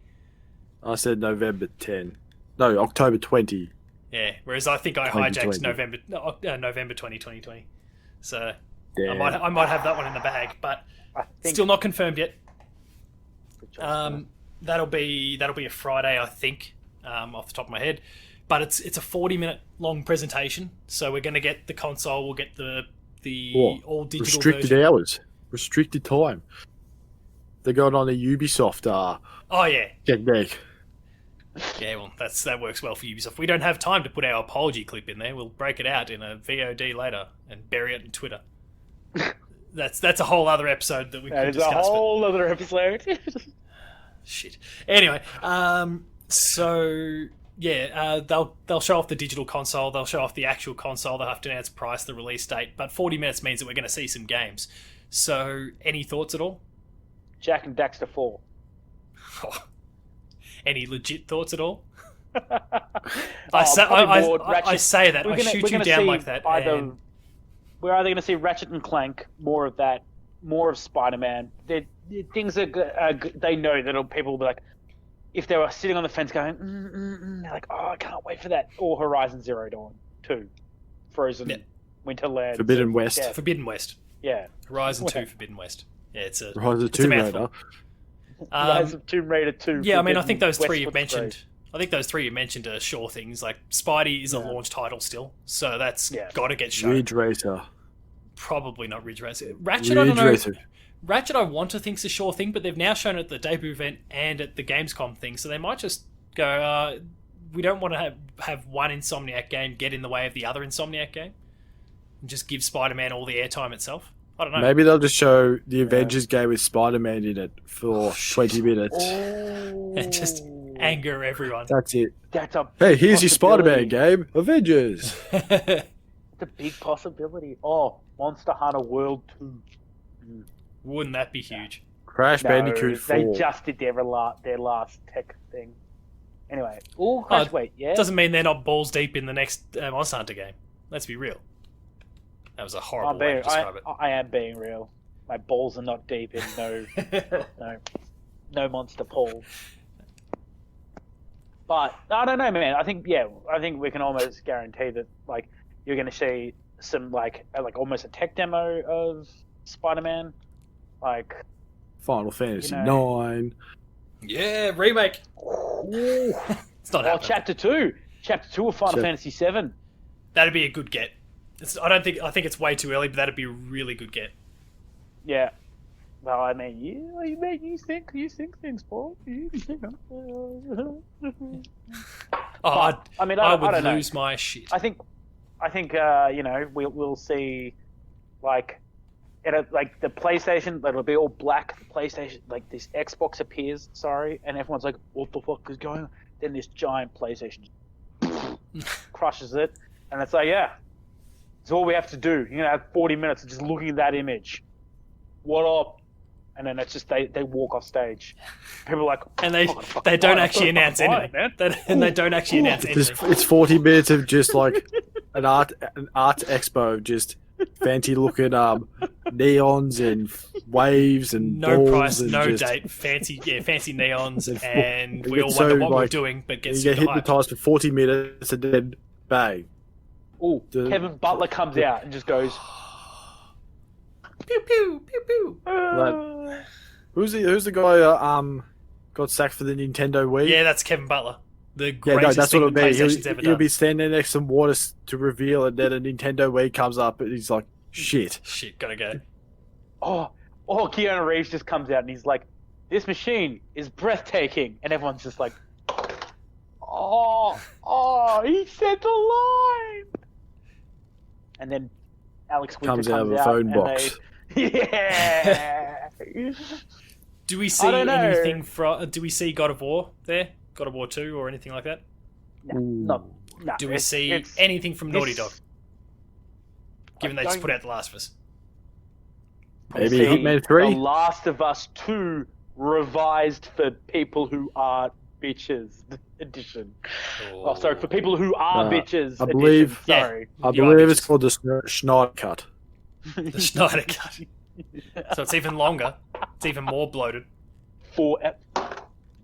I said November 10. No, October 20. Yeah, whereas I think I hijacked 2020. November 2020. So Damn. I might have that one in the bag, but I think still not confirmed yet. Good choice, That'll be a Friday, I think, off the top of my head. But it's a 40-minute long presentation, so we're going to get the console. We'll get the all digital restricted version. hours, restricted time. They're going on a Ubisoft Oh yeah, technique. yeah. Well, that works well for Ubisoft. We don't have time to put our apology clip in there. We'll break it out in a VOD later and bury it in Twitter. That's a whole other episode that we that could is discuss. a whole other episode. Shit. Anyway, so yeah, they'll show off the digital console. They'll show off the actual console. They'll have to announce price, the release date. But 40 minutes means that we're going to see some games. So, any thoughts at all? Jack and Daxter 4. Any legit thoughts at all? I say that. I shoot you down like that. And We're either going to see Ratchet and Clank, more of that, more of Spider-Man. Things are they know that people will be like, if they were sitting on the fence going, they're like, oh, I can't wait for that. Or Horizon Zero Dawn 2, Frozen Winterland, Forbidden West. Yeah. Forbidden West. Yeah. Horizon 2, Forbidden West. Yeah, it's a Horizon it's a 2 mouthful. Raider. Rise of Tomb Raider 2. Yeah, I mean, I think those Forbidden three you've Westwood mentioned. Three. I think those three you mentioned are sure things. Like Spidey is a launch title still, so that's got to get shown. Ridge Racer. Probably not Ridge Racer. Ridge I don't know. Racer. Ratchet, I want to think's a sure thing, but they've now shown it at the debut event and at the Gamescom thing, so they might just go, we don't want to have one Insomniac game get in the way of the other Insomniac game, and just give Spider-Man all the airtime itself. I don't know. Maybe they'll just show the Avengers game with Spider-Man in it for 20 minutes. And just anger everyone. That's it. That's a Hey, here's your possibility. Spider-Man game, Avengers. It's a big possibility. Oh, Monster Hunter World 2. Wouldn't that be huge? Crash Bandicoot 4. They just did their last tech thing. Anyway, yeah? Doesn't mean they're not balls deep in the next Monster Hunter game. Let's be real. That was a horrible way to describe it. I am being real. My balls are not deep in no No Monster Paul. But I don't know, man. I think we can almost guarantee that like you're going to see some like almost a tech demo of Spider-Man, like Final Fantasy You know. 9. Yeah, remake. It's not happening. Chapter 2 of Final Fantasy 7. That'd be a good get. I think it's way too early, but that'd be a really good get. Yeah. Well, I mean, you think things, Paul. I would would don't lose my shit. I think we'll see like like the PlayStation, it'll be all black. The PlayStation, like this Xbox appears, and everyone's like, "What the fuck is going on?" Then this giant PlayStation crushes it, and it's like, yeah, it's all we have to do. You're gonna have 40 minutes of just looking at that image. What up? And then it's just they walk off stage. People are like, and they don't actually announce anything. They don't actually announce anything. It's 40 minutes of just like an art expo, just fancy looking neons and waves and no balls price, and no just, date, fancy neons, and we get all so, wonder what we're like, doing, but get you super get hyped. hypnotized for 40 minutes and then bang. "Oh, Kevin Butler comes out and just goes." Pew pew pew pew. Who's the guy got sacked for the Nintendo Wii? Yeah, that's Kevin Butler. The Yeah, greatest no, that's thing what that it'll be. PlayStation's ever He'll done. be standing next to some water to reveal, and then a Nintendo Wii comes up, and he's like, "Shit." Shit, gotta go. Oh, Keanu Reeves just comes out and he's like, "This machine is breathtaking," and everyone's just like, "Oh, he said the line." And then Alex Winter Comes out of a out phone and box. Yeah. Do we see I don't know. anything from? Do we see God of War there? God of War 2 or anything like that? No. Do we see anything from Naughty Dog? Given they just put out The Last of Us. Maybe Hitman 3? The Last of Us 2 revised for people who are bitches edition. Oh, sorry, for people who are bitches. I believe. Edition. Sorry. I believe it's called the Schneider Cut. The Schneider Cut. So it's even longer. It's even more bloated.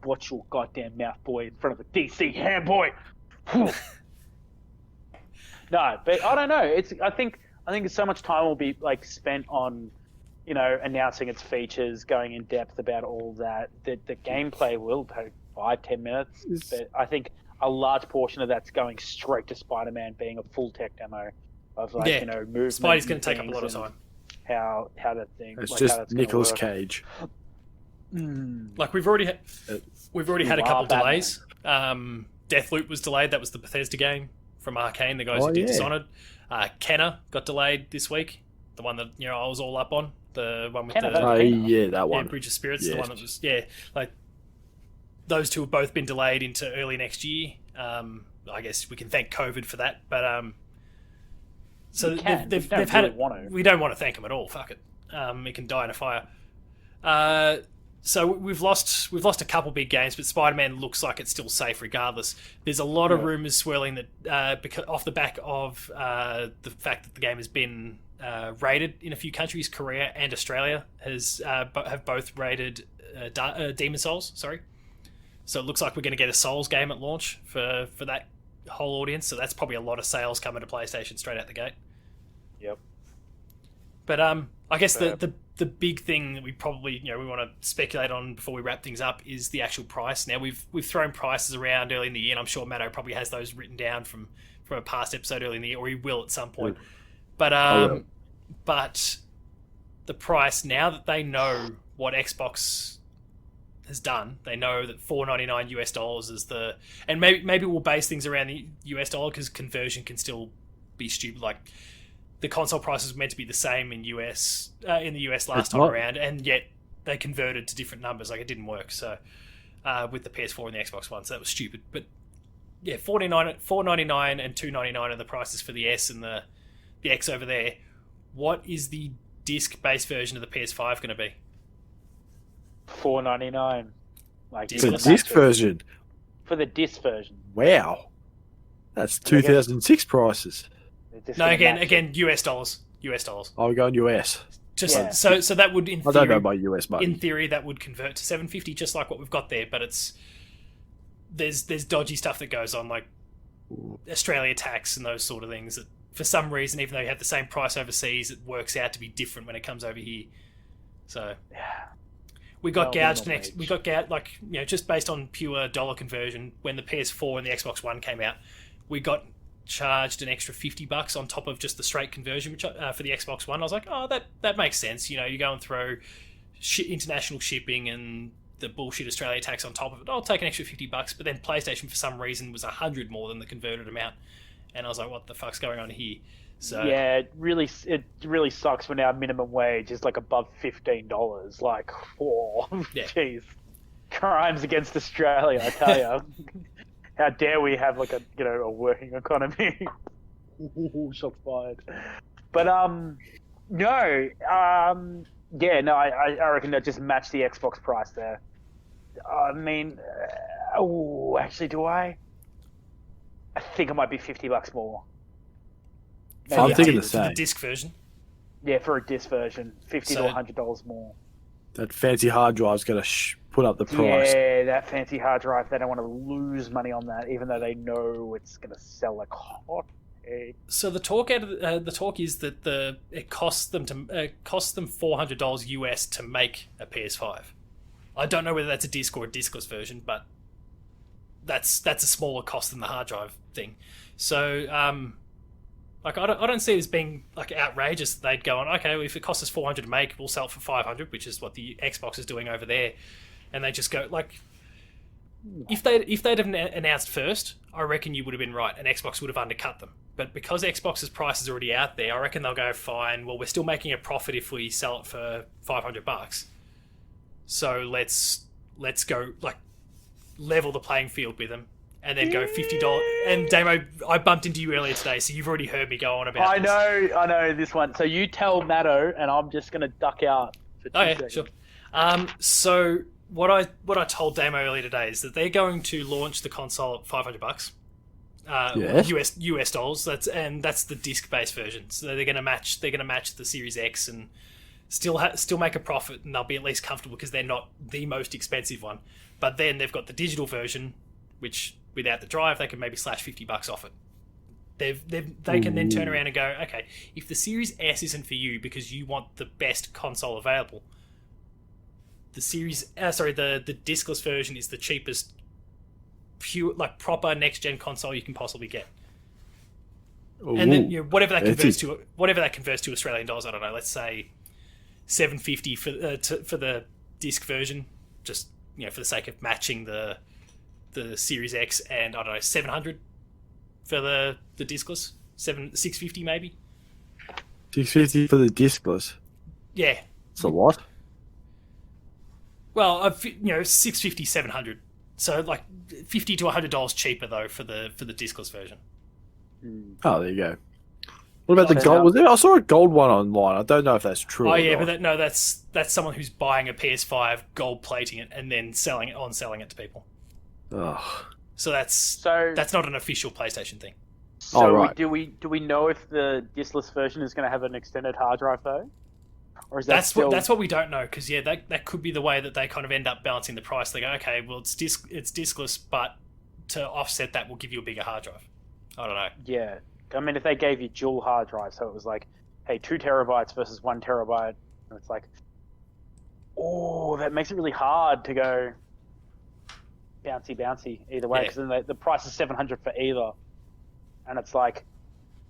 Watch your goddamn mouth, boy, in front of a DC hand, boy. No, but I don't know. I think so much time will be like spent on, announcing its features, going in depth about all that. The gameplay will take 5-10 minutes, but I think a large portion of that's going straight to Spider-Man being a full tech demo of movement. Spidey's going to take up a lot of time. How that thing? It's like, just Nicolas Cage. Like we've already had a couple of delays. Deathloop was delayed. That was the Bethesda game from Arcane, the guys who did Dishonored. Kenna got delayed this week. The one that I was all up on. The one with Kenna, that one. Bridge of Spirits. Yes. The one that was like those two have both been delayed into early next year. I guess we can thank COVID for that, but so they've had it. We don't want to thank them at all. Fuck it. It can die in a fire. So we've lost a couple big games, but Spider-Man looks like it's still safe regardless. There's a lot of rumours swirling that because off the back of the fact that the game has been rated in a few countries, Korea and Australia have both rated Demon Souls. Sorry, so it looks like we're going to get a Souls game at launch for that whole audience. So that's probably a lot of sales coming to PlayStation straight out the gate. Yep. But I guess the big thing that we probably we want to speculate on before we wrap things up is the actual price. Now we've thrown prices around early in the year, and I'm sure Matto probably has those written down from a past episode early in the year, or he will at some point. But but the price, now that they know what Xbox has done, they know that $4.99 US is the, and maybe we'll base things around the US dollar because conversion can still be stupid. Like the console prices were meant to be the same in the US last time around, and yet they converted to different numbers. Like it didn't work. So with the PS4 and the Xbox One, so that was stupid. But yeah, $4.99 and $2.99 are the prices for the S and the X over there. What is the disc-based version of the PS5 going to be? $4.99. Like for the disc version. For the disc version. Wow, that's 2006 prices. No, again, US dollars. US dollars. Oh, we're going US. Just Yeah. so that would I don't know my US money. in theory that would convert to 750, just like what we've got there. But there's dodgy stuff that goes on, like Australia tax and those sort of things. That for some reason, even though you have the same price overseas, it works out to be different when it comes over here. So we got gouged next. We got gouged, like, you know, just based on pure dollar conversion. When the PS4 and the Xbox One came out, we got charged an extra $50 on top of just the straight conversion, which for the Xbox One. I was like, oh, that makes sense. You know, you go and throw international shipping and the bullshit Australia tax on top of it. I'll take an extra $50. But then PlayStation, for some reason, was 100 more than the converted amount, and I was like, what the fuck's going on here? So yeah, it really sucks when our minimum wage is like above $15. Like, oh, jeez, crimes against Australia, I tell you. How dare we have like a working economy? Shots fired. But I reckon they'll just match the Xbox price there. I mean, actually, do I? I think it might be $50 more. I'm thinking the same. For the disc version. Yeah, for a disc version, $50 to $100 more. That fancy hard drive's going to put up the price. Yeah, that fancy hard drive. They don't want to lose money on that, even though they know it's going to sell like hot. So the talk is that it costs them $400 US to make a PS5. I don't know whether that's a disc or a discless version, but that's a smaller cost than the hard drive thing. So like I don't see it as being like outrageous. They'd go on, okay, well, if it costs us $400 to make, we'll sell it for $500, which is what the Xbox is doing over there, and they just go like. If they'd have announced first, I reckon you would have been right, and Xbox would have undercut them. But because Xbox's price is already out there, I reckon they'll go, fine, well, we're still making a profit if we sell it for $500. So let's go, like, level the playing field with them, and then go $50. And Damo, I bumped into you earlier today, so you've already heard me go on about this. I know this one. So you tell Matto, and I'm just going to duck out for 2 seconds. Sure. So what I told Damo earlier today is that they're going to launch the console at $500. US dollars. That's the disc-based version. So they're going to match the Series X and still make a profit, and they'll be at least comfortable because they're not the most expensive one. But then they've got the digital version, which without the drive they can maybe slash $50 off it. They can then turn around and go, okay, if the Series S isn't for you because you want the best console available, the discless version is the cheapest pure, like, proper next gen console you can possibly get. Ooh. And then, you know, whatever that converts to Australian dollars, I don't know, let's say $750 for the disc version, just, you know, for the sake of matching the Series X, and I don't know, $700 for the discless, $650 maybe. $650 for the discless. Yeah, it's a lot. Well, $650, $700. So like $50 to $100 cheaper though for the discless version. Oh, there you go. What about the gold? I saw a gold one online. I don't know if that's true. Oh yeah, but that's someone who's buying a PS5, gold plating it, and then selling it to people. Ugh. So that's not an official PlayStation thing. So right. Do we know if the discless version is going to have an extended hard drive though? Or is that's what we don't know, because that could be the way that they kind of end up balancing the price. They go, okay, well it's discless, but to offset that, we'll give you a bigger hard drive. I don't know. Yeah, I mean, if they gave you dual hard drive, so it was like, hey, 2 terabytes versus 1 terabyte, and it's like, oh, that makes it really hard to go bouncy either way, because then the price is $700 for either, and it's like,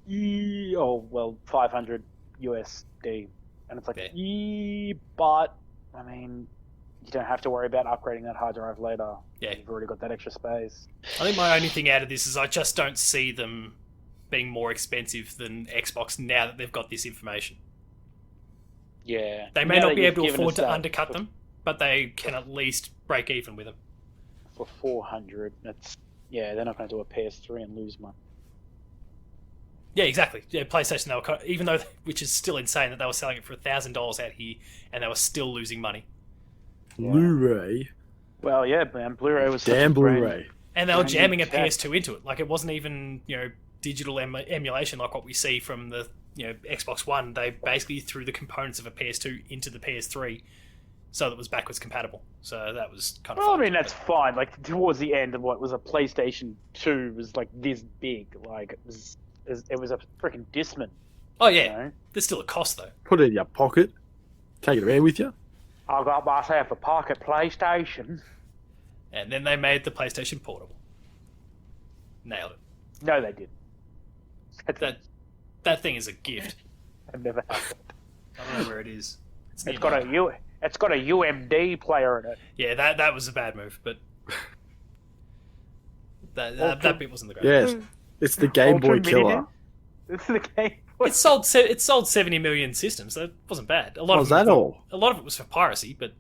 500 USD. And it's like, but, I mean, you don't have to worry about upgrading that hard drive later. Yeah. You've already got that extra space. I think my only thing out of this is I just don't see them being more expensive than Xbox now that they've got this information. Yeah. They may not be able to afford to undercut them, but they can at least break even with them. For $400, they're not going to do a PS3 and lose money. Yeah, exactly. Yeah, PlayStation, which is still insane that they were selling it for $1,000 out here, and they were still losing money. Blu-ray. Well, yeah, man, Blu-ray was damn Blu-ray. And they were Don't jamming a check. PS2 into it. Like, it wasn't even, digital emulation like what we see from the, Xbox One. They basically threw the components of a PS2 into the PS3 so that it was backwards compatible. So that was kind of Well, I fun. mean, that's fine. Like, towards the end of what was a PlayStation 2 was, like, this big. Like, it was a freaking Discman, Oh, you yeah. know? There's still a cost, though. Put it in your pocket. Take it around with you. I got myself a pocket PlayStation. And then they made the PlayStation Portable. Nailed it. No, they didn't. That thing is a gift. I've never had it. I don't know where it is. It's got a UMD player in it. Yeah, that was a bad move, but that bit wasn't the great. Yes. It's the Game Boy Ultra killer. Mini. It's the game. It sold 70 million systems. So it wasn't bad. A lot Was that all? A lot of it was for piracy, but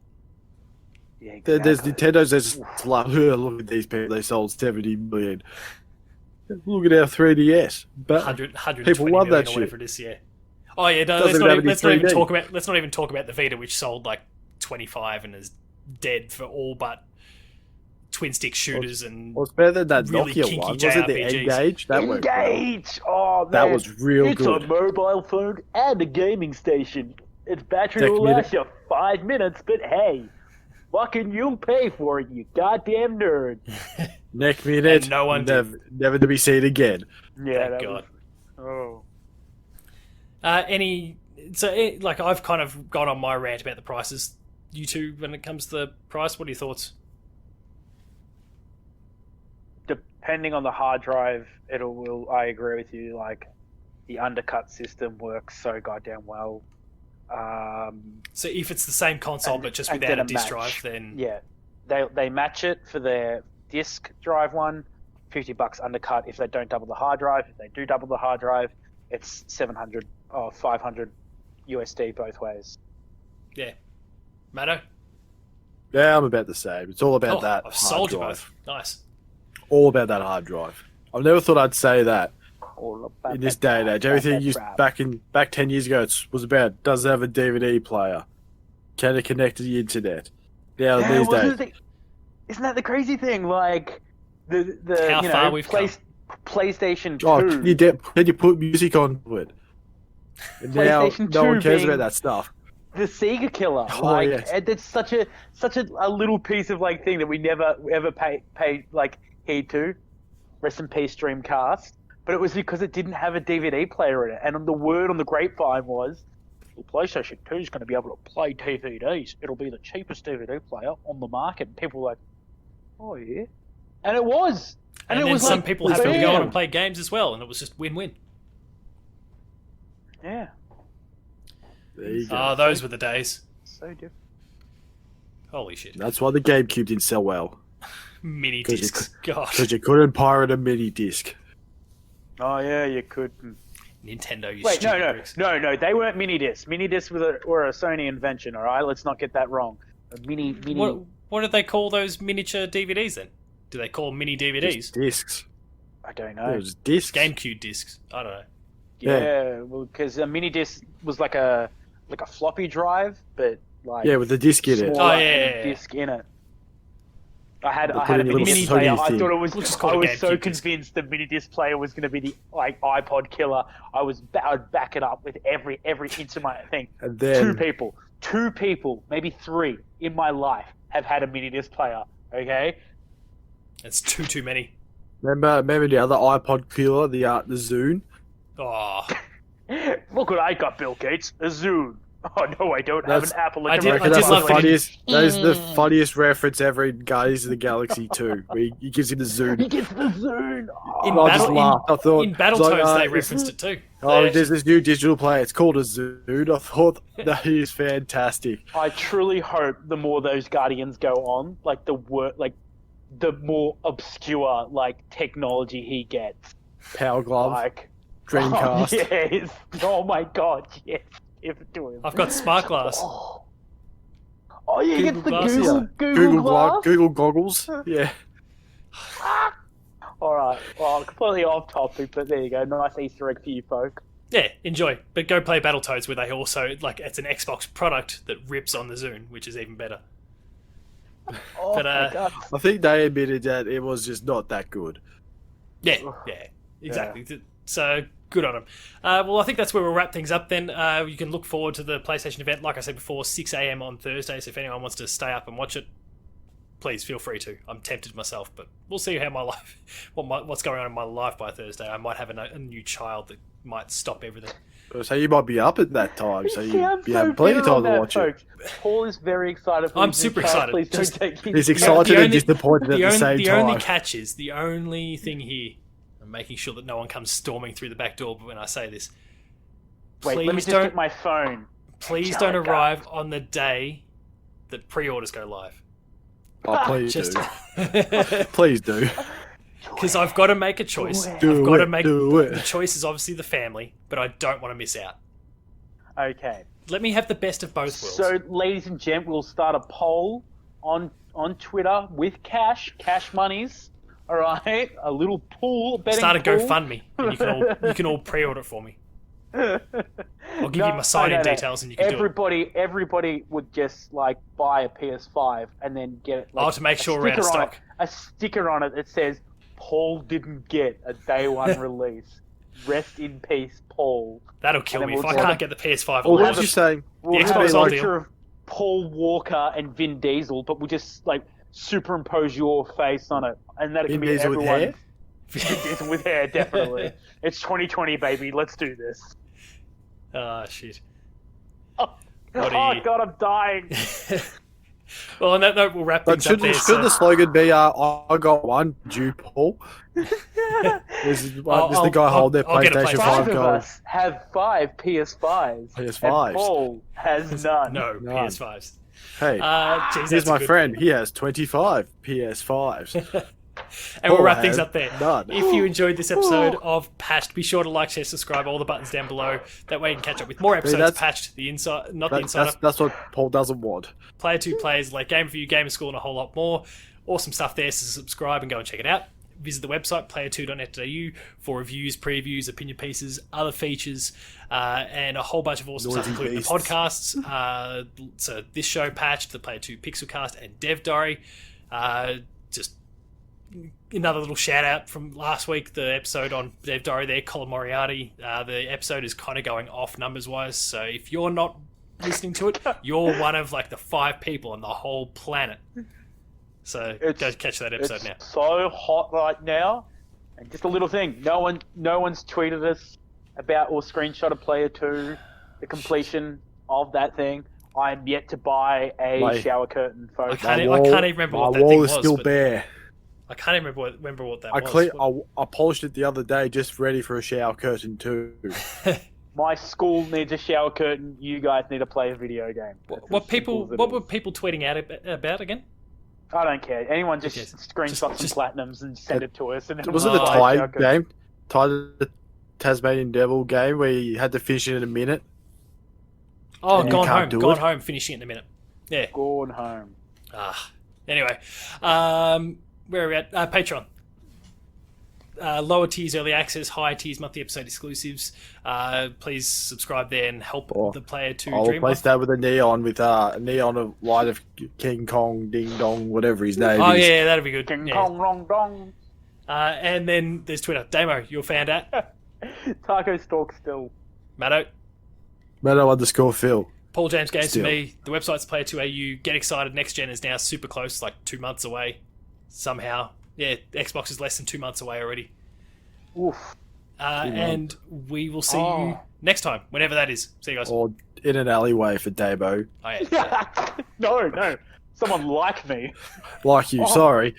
Yeah, exactly. There's Nintendo's just like, look at these people, they sold 70 million. Look at our 3DS. But 120 people love million that or whatever shit. it is. Yeah. Oh yeah. No, Doesn't have any let's not even 3D. talk about. Let's not even talk about the Vita, which sold like 25 and is dead for all but twin stick shooters and. Well, it's better than that Really Nokia kinky one. Was it the JRPGs. Engage? That went well. Engage! Oh, man. That was real it's good. a mobile phone and a gaming station. Its battery Next will minute. last you 5 minutes, but hey, fucking you'll pay for it, you goddamn nerd. Next minute, And no one did. never to be seen again. Yeah, Thank that God. was... Like I've kind of gone on my rant about the prices. You two, when it comes to the price, what are your thoughts? Depending on the hard drive, I agree with you, like, the undercut system works so goddamn well. So if it's the same console And- but just and without then a a disk match. drive, then Yeah, they match it for their disk drive one, $50 undercut if they don't double the hard drive. If they do double the hard drive, it's 700 or 500 USD both ways. yeah. Matto? Yeah, I'm about the same. It's all about that I've hard sold you drive. both. Nice. All about that hard drive. I never thought I'd say that All about in this that day and crap, age. Everything that used crap. back 10 years ago was about does it have a DVD player? Can it connect to the internet? Now Yeah, these well, days, isn't that the crazy thing? Like the How you far know, we've come. PlayStation 2. oh, can you put music onto it? And now PlayStation no one 2 cares being- about that stuff. The Sega killer, Oh, like yes. and it's such a little piece of like thing that we never ever pay like heed to. Rest in peace, Dreamcast. But it was because it didn't have a DVD player in it, and the word on the grapevine was, well, PlayStation 2 is going to be able to play DVDs. It'll be the cheapest DVD player on the market. And people were like, oh yeah, and it was. And it then was some like, people happened to go on bam. and play games as well, and it was just win-win. Yeah, There you go. Oh, those were the days. so different. Holy shit. That's why the GameCube didn't sell well, Mini 'Cause you discs. God. because you couldn't pirate a mini disc. Oh yeah, you could. Nintendo, you Wait, stupid no, bricks. they weren't mini discs. Mini discs were a Sony invention. All right, let's not get that wrong. A mini. What did they call those miniature DVDs then? Do they call them mini DVDs? Just discs. I don't It know. was discs. GameCube discs. I don't know. Yeah, well, because a mini disc was like a floppy drive, but like Yeah, with the disc in it. smaller Oh, yeah. and a disc in it. I had They a put in mini a disc little player. Sony I thing. thought it was. We'll just call I it was so GameCube disc. convinced the mini disc player was going to be the like iPod killer. I'd back it up with every inch of my thing. And then Two people, maybe three in my life have had a mini disc player. Okay. It's too many. remember the other iPod killer, the Zune. Oh, Look what I got, Bill Gates. A Zune. Oh no, I don't have That's- an Apple. I Like did- a I Reckon that's love the it. funniest. That is the funniest reference ever in Guardians of the Galaxy 2. Where he gives him the He Zune. gets the Zune. Oh, in I just Battle- laughed. I thought in it's like, Battletoads they it's- referenced it too. Oh, They- there's this new digital player. It's called a Zune. I thought that is fantastic. I truly hope the more those Guardians go on, like the more obscure like technology he gets. Power glove, Like Dreamcast. Oh, yes. Oh my God. Yes. Give it to him. I've got Smart Glass. Oh, yeah, he gets the Google Glasses. Google Glass. Google goggles. Yeah. All right. Well, completely off topic, but there you go. Nice Easter egg for you folk. Yeah, enjoy. But go play Battletoads, where they also like it's an Xbox product that rips on the Zune, which is even better. Oh But, my God. I think they admitted that it was just not that good. Yeah, exactly. So good on them. Well, I think that's where we'll wrap things up then. You can look forward to the PlayStation event, like I said before, 6 a.m. on Thursday. So if anyone wants to stay up and watch it, please feel free to. I'm tempted myself, but we'll see how my life, what's going on in my life by Thursday. I might have a new child that might stop everything. So you might be up at that time, so you sounds have plenty of bitter time on to that, watch it. folks. Paul is very excited for I'm his new super child. excited. Please don't Just- take his He's excited and disappointed at the same the time. only catch is, the only thing here, I'm making sure that no one comes storming through the back door when I say this. Wait, let me just get my phone. Please don't arrive on the day that pre-orders go live. Oh, please Just do. Please do. because I've got to make a choice. Do I've got to it, make do it. the choice is obviously the family, but I don't want to miss out. Okay. Let me have the best of both worlds. So, ladies and gents, we'll start a poll on Twitter with cash monies. All right, a little pool betting. Start a pool. GoFundMe, and you can all pre-order it for me. I'll give you my sign-in details, and you can do it. Everybody would just like buy a PS5 and then get it. Like, To make sure a we're out of sticker on stock. it, a sticker on it that says Paul didn't get a day one release. Rest in peace, Paul. That'll kill And me then if I we'll can't get the PS5. Well, I'll what have was you it. saying? We'll The have Xbox a One picture of Paul Walker and Vin Diesel, but we'll just like superimpose your face on it, and that it can Vin be Diesel with everyone. hair? Vin Diesel with hair, definitely. It's 2020, baby. Let's do this. Ah, shit. Oh, What oh are you- God, I'm dying. Well, on that note, we'll wrap But things up there. should the slogan be, I got one, due Paul? This is the guy holding their I'll get a PlayStation PlayStation 5 Five of gold. us have 5 PS5s. PS5s. And Paul has none. No, None. PS5s. Hey, Geez, here's that's a my good- friend. He has 25 PS5s. And we'll Paul wrap things has up there. none. If you enjoyed this episode of Patched, be sure to like, share, subscribe, all the buttons down below. That way you can catch up with more episodes of that's- Patched, the inside, not the insider. That's what Paul doesn't want. Player 2 plays like Game for You, Gamer School, and a whole lot more. Awesome stuff there, so subscribe and go and check it out. Visit the website, player2.net.au, for reviews, previews, opinion pieces, other features, and a whole bunch of awesome stuff, Noisy including beasts. the podcasts. So this show, Patched, the Player 2 Pixelcast, and Dev Diary. Just another little shout out from last week, the episode on Dev Diary there, Colin Moriarty. The episode is kind of going off numbers wise, so if you're not listening to it, you're one of like the 5 people on the whole planet. So go catch that episode It's now. so hot right now. And just a little thing, no one's tweeted us about or screenshot of Player 2, the completion of that thing. I'm yet to buy a Mate. shower curtain, folks. I can't even remember what that My thing wall is was, still but- bare. I can't even remember what that I, was. I polished it the other day, just ready for a shower curtain too. My school needs a shower curtain. You guys need to play a video game. That's as What simple as it What is. were people tweeting out about again? I don't care. Anyone just cares? screenshot Just- some platinums and send it to us. And Was it the Oh, Tide shower curtain. game? Tide the Tasmanian Devil game where you had to finish it in a minute? Oh, And you Gone can't Home. do Gone it? Home. Finishing it in a minute. Yeah. Gone home. Anyway, where are we at? Patreon. Lower tiers early access, higher tiers monthly episode exclusives. Please subscribe there and help Oh, the Player 2 I'll dream. replace that with a neon of light of King Kong, Ding Dong, whatever his name Oh is. yeah, that'd be good. King Yeah. Kong Rong Dong. And then there's Twitter. Damo, you're found at Taco Stalk still. Matto. Meadow_Phil. Paul James Games to Still. me. The website's Player2AU. Get excited. Next gen is now super close, like 2 months away. Somehow. Yeah, Xbox is less than 2 months away already. Oof. And we will see you next time, whenever that is. See you guys. Or in an alleyway for Damo. Oh, yeah. No. Someone like me. Like you, sorry.